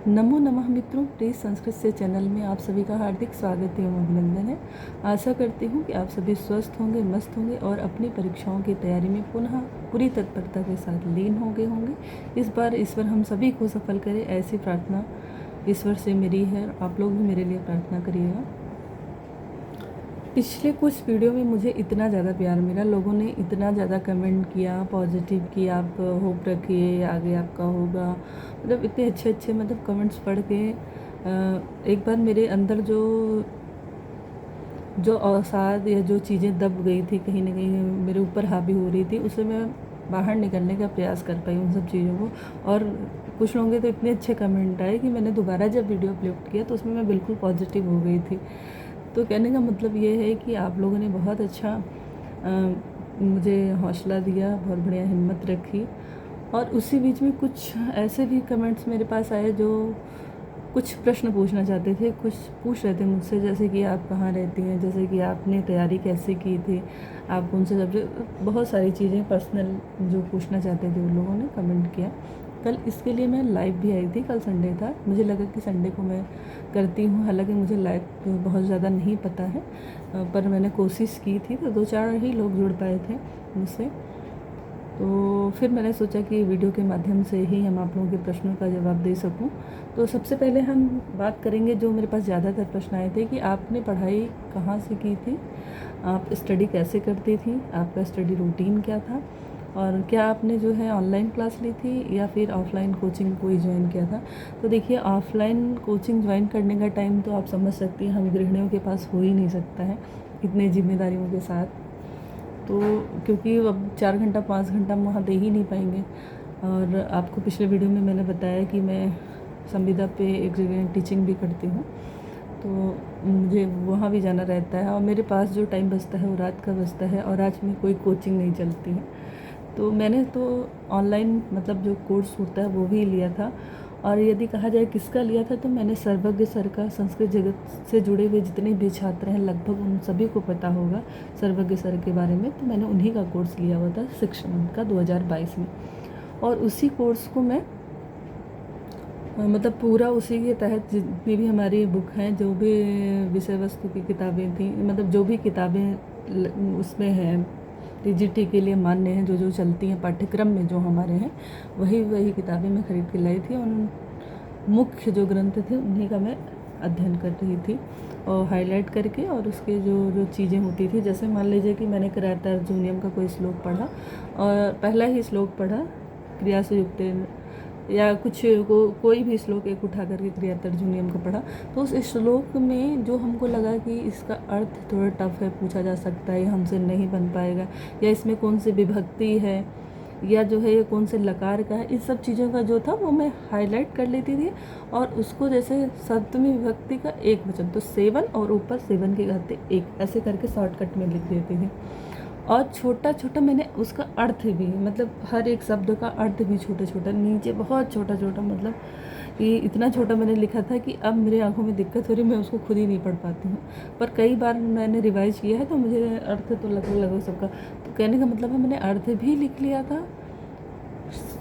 नमो नमः मित्रों, प्लीज़ संस्कृत से चैनल में आप सभी का हार्दिक स्वागत एवं अभिनंदन है। आशा करती हूँ कि आप सभी स्वस्थ होंगे, मस्त होंगे और अपनी परीक्षाओं की तैयारी में पुनः पूरी तत्परता के साथ लीन होंगे। इस बार ईश्वर हम सभी को सफल करे, ऐसी प्रार्थना ईश्वर से मेरी है। आप लोग भी मेरे लिए प्रार्थना करिएगा। पिछले कुछ वीडियो में मुझे इतना ज़्यादा प्यार मिला, लोगों ने इतना ज़्यादा कमेंट किया पॉजिटिव कि आप होप रखिए आगे आपका होगा, मतलब इतने अच्छे अच्छे मतलब कमेंट्स पढ़ के एक बार मेरे अंदर जो जो अवसाद या जो चीज़ें दब गई थी कहीं ना कहीं मेरे ऊपर हावी हो रही थी, उसे मैं बाहर निकलने का प्रयास कर पाई उन सब चीज़ों को। और कुछ लोगों के तो इतने अच्छे कमेंट आए कि मैंने दोबारा जब वीडियो अपलोड किया तो उसमें मैं बिल्कुल पॉजिटिव हो गई थी। तो कहने का मतलब ये है कि आप लोगों ने बहुत अच्छा मुझे हौसला दिया, बहुत बढ़िया हिम्मत रखी। और उसी बीच में कुछ ऐसे भी कमेंट्स मेरे पास आए जो कुछ प्रश्न पूछना चाहते थे, कुछ पूछ रहे थे मुझसे, जैसे कि आप कहाँ रहती हैं, जैसे कि आपने तैयारी कैसे की थी, आप कौन से सब्जेक्ट, बहुत सारी चीज़ें पर्सनल जो पूछना चाहते थे उन लोगों ने कमेंट किया। कल इसके लिए मैं लाइव भी आई थी, कल संडे था, मुझे लगा कि संडे को मैं करती हूँ, हालांकि मुझे लाइव बहुत ज़्यादा नहीं पता है, पर मैंने कोशिश की थी तो 2-4 ही लोग जुड़ पाए थे मुझसे। तो फिर मैंने सोचा कि वीडियो के माध्यम से ही हम आप लोगों के प्रश्नों का जवाब दे सकूं। तो सबसे पहले हम बात करेंगे, जो मेरे पास ज़्यादातर प्रश्न आए थे कि आपने पढ़ाई कहाँ से की थी, आप स्टडी कैसे करती थी, आपका स्टडी रूटीन क्या था, और क्या आपने जो है ऑनलाइन क्लास ली थी या फिर ऑफ़लाइन कोचिंग कोई ज्वाइन किया था। तो देखिए, ऑफ़लाइन कोचिंग ज्वाइन करने का टाइम तो आप समझ सकती हैं हम गृहिणियों के पास हो ही नहीं सकता है इतने जिम्मेदारियों के साथ। तो क्योंकि अब 4 घंटा 5 घंटा हम वहाँ दे ही नहीं पाएंगे। और आपको पिछले वीडियो में मैंने बताया कि मैं संविदा पे एक जगह टीचिंग भी करती हूँ, तो मुझे वहाँ भी जाना रहता है और मेरे पास जो टाइम बचता है वो रात का बचता है, और आज में कोई कोचिंग नहीं चलती है। तो मैंने तो ऑनलाइन मतलब जो कोर्स होता है वो भी लिया था। और यदि कहा जाए किसका लिया था, तो मैंने सर्वज्ञ सर का, संस्कृत जगत से जुड़े हुए जितने भी छात्र हैं लगभग उन सभी को पता होगा सर्वज्ञ सर के बारे में, तो मैंने उन्हीं का कोर्स लिया हुआ था 6 मंथ का 2022 में। और उसी कोर्स को मैं मतलब पूरा उसी के तहत जितनी भी हमारी बुक हैं, जो भी विषय वस्तु की किताबें थी, मतलब जो भी किताबें उसमें हैं टीजीटी के लिए मान्य हैं, जो जो चलती हैं पाठ्यक्रम में जो हमारे हैं, वही वही किताबें मैं खरीद के लाई थी। और मुख्य जो ग्रंथ थे उन्हीं का मैं अध्ययन कर रही थी और हाईलाइट करके, और उसके जो जो चीज़ें होती थी, जैसे मान लीजिए कि मैंने किराता अर्जुनियम का कोई श्लोक पढ़ा और पहला ही श्लोक पढ़ा क्रिया से युक्त, या कुछ कोई भी श्लोक एक उठा करके क्रिया तर्जुनियम का पढ़ा, तो उस श्लोक में जो हमको लगा कि इसका अर्थ थोड़ा टफ है, पूछा जा सकता है, हमसे नहीं बन पाएगा, या इसमें कौन सी विभक्ति है, या जो है ये कौन से लकार का है, इन सब चीज़ों का जो था वो मैं हाईलाइट कर लेती थी। और उसको जैसे सप्तमी विभक्ति का एक वचन तो सेवन, और ऊपर सेवन के घाते एक, ऐसे करके शॉर्टकट में लिख देती थी। और छोटा छोटा मैंने उसका अर्थ भी, मतलब हर एक शब्द का अर्थ भी छोटा छोटा, नीचे बहुत छोटा छोटा, मतलब कि इतना छोटा मैंने लिखा था कि अब मेरी आंखों में दिक्कत हो रही, मैं उसको खुद ही नहीं पढ़ पाती हूँ। पर कई बार मैंने रिवाइज किया है तो मुझे अर्थ तो लगभग लगभग सबका, तो कहने का मतलब है मैंने अर्थ भी लिख लिया था,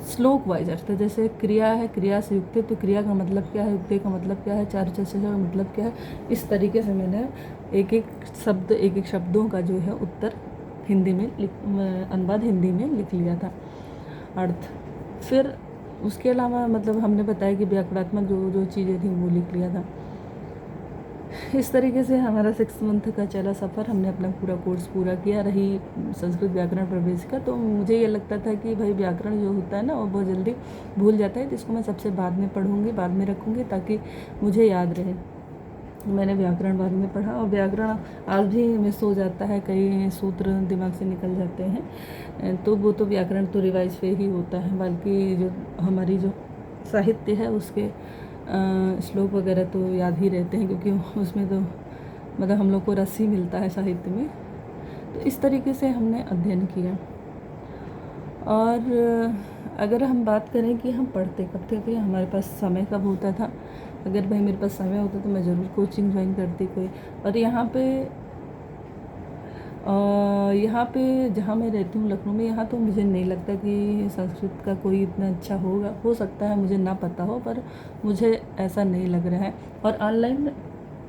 श्लोक वाइज अर्थ। जैसे क्रिया है, क्रिया से युक्त है तो क्रिया का मतलब क्या है, युक्त का मतलब क्या है, चार चर्चा का मतलब क्या है, इस तरीके से मैंने एक एक शब्द, एक एक शब्दों का जो है उत्तर हिंदी में अनुवाद हिंदी में लिख लिया था, अर्थ। फिर उसके अलावा मतलब हमने बताया कि व्याकरणात्मक जो जो चीज़ें थी वो लिख लिया था। इस तरीके से हमारा 6 मंथ का चला सफ़र, हमने अपना पूरा कोर्स पूरा किया। रही संस्कृत व्याकरण प्रवेश का, तो मुझे ये लगता था कि भाई व्याकरण जो होता है ना वो बहुत जल्दी भूल जाता है, तो इसको मैं सबसे बाद में पढ़ूँगी, बाद में रखूँगी ताकि मुझे याद रहे। मैंने व्याकरण बाद में पढ़ा, और व्याकरण आज भी मिस हो जाता है, कई सूत्र दिमाग से निकल जाते हैं, तो वो तो व्याकरण तो रिवाइज पे ही होता है, बल्कि जो हमारी जो साहित्य है उसके श्लोक वगैरह तो याद ही रहते हैं, क्योंकि उसमें तो मतलब हम लोग को रस ही मिलता है साहित्य में। तो इस तरीके से हमने अध्ययन किया। और अगर हम बात करें कि हम पढ़ते कब थे, तो हमारे पास समय कब होता था, अगर भाई मेरे पास समय होता तो मैं ज़रूर कोचिंग ज्वाइन करती कोई। और यहाँ पे यहाँ पे जहाँ मैं रहती हूँ लखनऊ में, यहाँ तो मुझे नहीं लगता कि संस्कृत का कोई इतना अच्छा होगा। हो सकता है मुझे ना पता हो, पर मुझे ऐसा नहीं लग रहा है। और ऑनलाइन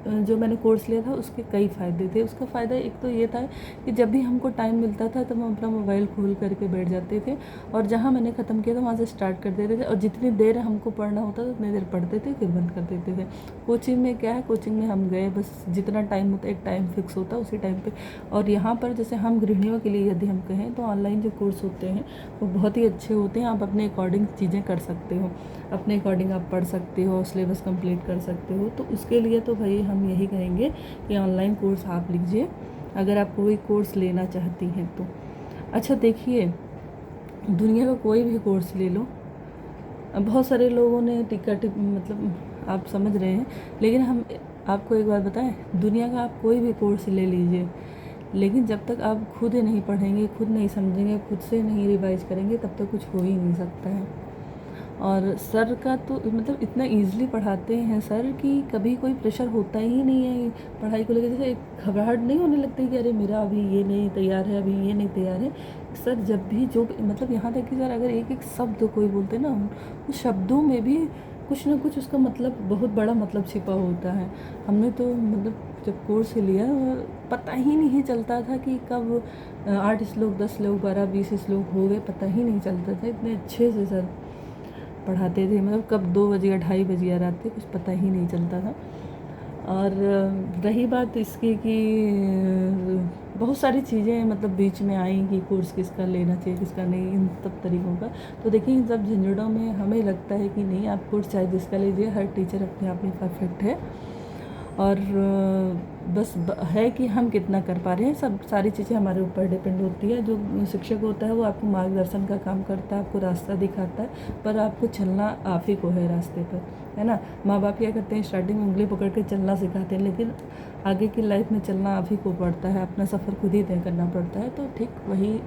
जो मैंने कोर्स लिया था उसके कई फ़ायदे थे। उसका फ़ायदा एक तो ये था कि जब भी हमको टाइम मिलता था तब हम अपना मोबाइल खोल करके बैठ जाते थे, और जहाँ मैंने ख़त्म किया था वहाँ से स्टार्ट कर देते थे, और जितनी देर हमको पढ़ना होता था उतनी देर पढ़ते थे, फिर बंद कर देते थे। कोचिंग में क्या है, कोचिंग में हम गए, बस जितना टाइम होता है, एक टाइम फिक्स होता है उसी टाइम पे। और यहाँ पर जैसे हम गृहिणियों के लिए यदि हम कहें तो ऑनलाइन जो कोर्स होते हैं वो बहुत ही अच्छे होते हैं। आप अपने अकॉर्डिंग चीज़ें कर सकते हो, अपने अकॉर्डिंग आप पढ़ सकते हो, सिलेबस कंप्लीट कर सकते हो। तो उसके लिए तो भाई हम यही कहेंगे कि ऑनलाइन कोर्स आप लीजिए, अगर आप कोई कोर्स लेना चाहती हैं तो। अच्छा देखिए, दुनिया का कोई भी कोर्स ले लो, अब बहुत सारे लोगों ने मतलब आप समझ रहे हैं, लेकिन हम आपको एक बात बताएं, दुनिया का आप कोई भी कोर्स ले लीजिए, लेकिन जब तक आप खुद नहीं पढ़ेंगे, खुद नहीं समझेंगे, खुद से नहीं रिवाइज करेंगे, तब तक कुछ हो ही नहीं सकता है। और सर का तो मतलब इतना ईज़िली पढ़ाते हैं सर कि कभी कोई प्रेशर होता ही नहीं है पढ़ाई को लेकर। जैसे एक घबराहट नहीं होने लगती कि अरे मेरा अभी ये नहीं तैयार है, अभी ये नहीं तैयार है। सर जब भी जो मतलब यहाँ तक कि सर अगर एक एक शब्द कोई बोलते ना, उस शब्दों में भी कुछ ना कुछ उसका मतलब, बहुत बड़ा मतलब छिपा होता है। हमने तो मतलब जब कोर्स लिया पता ही नहीं चलता था कि कब 8 श्लोक 10 श्लोक 12 20 श्लोक हो गए, पता ही नहीं चलता था। इतने अच्छे से सर पढ़ाते थे, मतलब कब 2 बज गया 2:30 बज गया रात के, कुछ पता ही नहीं चलता था। और रही बात इसकी कि बहुत सारी चीज़ें मतलब बीच में आई कि कोर्स किसका लेना चाहिए किसका नहीं, इन सब तरीक़ों का। तो देखिए इन सब झंझटों में हमें लगता है कि नहीं, आप कोर्स चाहे जिसका लीजिए, हर टीचर अपने आप में परफेक्ट है। और बस है कि हम कितना कर पा रहे हैं, सब सारी चीज़ें हमारे ऊपर डिपेंड होती है। जो शिक्षक होता है वो आपको मार्गदर्शन का काम करता है, आपको रास्ता दिखाता है, पर आपको चलना आप ही को है रास्ते पर, है ना। माँ बाप क्या करते हैं, स्टार्टिंग में उंगली पकड़ के चलना सिखाते हैं, लेकिन आगे की लाइफ में चलना आप ही को पड़ता है, अपना सफ़र खुद ही तय करना पड़ता है। तो ठीक वही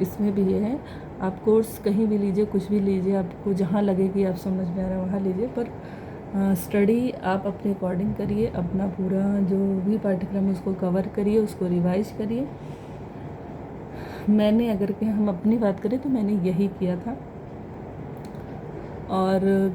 इसमें भी ये है, आप कोर्स कहीं भी लीजिए, कुछ भी लीजिए, आपको जहाँ लगे कि आप समझ में आ रहा है वहाँ लीजिए, पर स्टडी आप अपने अकॉर्डिंग करिए, अपना पूरा जो भी पाठ्यक्रम है उसको कवर करिए, उसको रिवाइज करिए। मैंने अगर कि हम अपनी बात करें तो मैंने यही किया था। और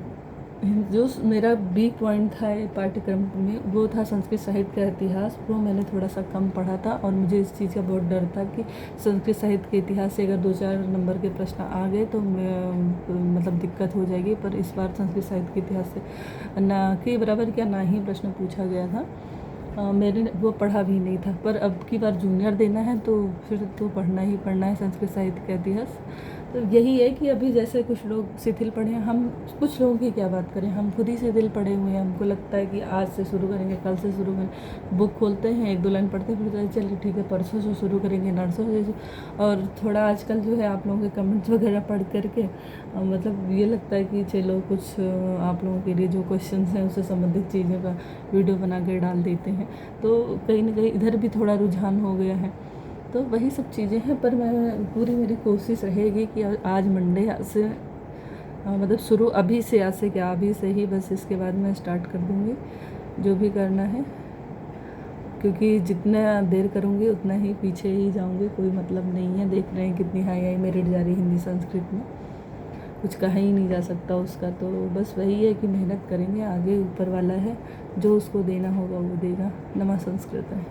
जो मेरा वीक पॉइंट था पाठ्यक्रम में वो था संस्कृत साहित्य का इतिहास। वो मैंने थोड़ा सा कम पढ़ा था, और मुझे इस चीज़ का बहुत डर था कि संस्कृत साहित्य के इतिहास से अगर 2-4 नंबर के प्रश्न आ गए तो मतलब दिक्कत हो जाएगी। पर इस बार संस्कृत साहित्य के इतिहास से ना के बराबर क्या ना ही प्रश्न पूछा गया था। मैंने वो पढ़ा भी नहीं था, पर अब की बार जूनियर देना है तो फिर तो पढ़ना ही पढ़ना है संस्कृत साहित्य का इतिहास। तो यही है कि अभी जैसे कुछ लोग शिथिल पढ़े हैं, हम कुछ लोगों की क्या बात करें, हम खुद ही शिथिल पढ़े हुए हैं। हमको लगता है कि आज से शुरू करेंगे, कल से शुरू करेंगे, बुक खोलते हैं 1-2 लाइन पढ़ते हैं, फिर चलिए ठीक है परसों से शुरू करेंगे, नरसों से। और थोड़ा आजकल जो है आप लोगों के कमेंट्स वगैरह पढ़ करके मतलब ये लगता है कि चलो कुछ आप लोगों के लिए जो क्वेश्चन हैं उससे संबंधित चीज़ों का वीडियो बना के डाल देते हैं, तो कहीं ना कहीं इधर भी थोड़ा रुझान हो गया है। तो वही सब चीज़ें हैं, पर मैं पूरी मेरी कोशिश रहेगी कि आज मंडे से मतलब शुरू अभी से, आज से क्या अभी से ही, बस इसके बाद मैं स्टार्ट कर दूँगी जो भी करना है, क्योंकि जितना देर करूँगी उतना ही पीछे ही जाऊँगी, कोई मतलब नहीं है। देख रहे हैं कितनी हाई मेरिट जा रही हिंदी संस्कृत में, कुछ कहा ही नहीं जा सकता उसका। तो बस वही है कि मेहनत करेंगे, आगे ऊपर वाला है, जो उसको देना होगा वो देगा। नमः संस्कृत है।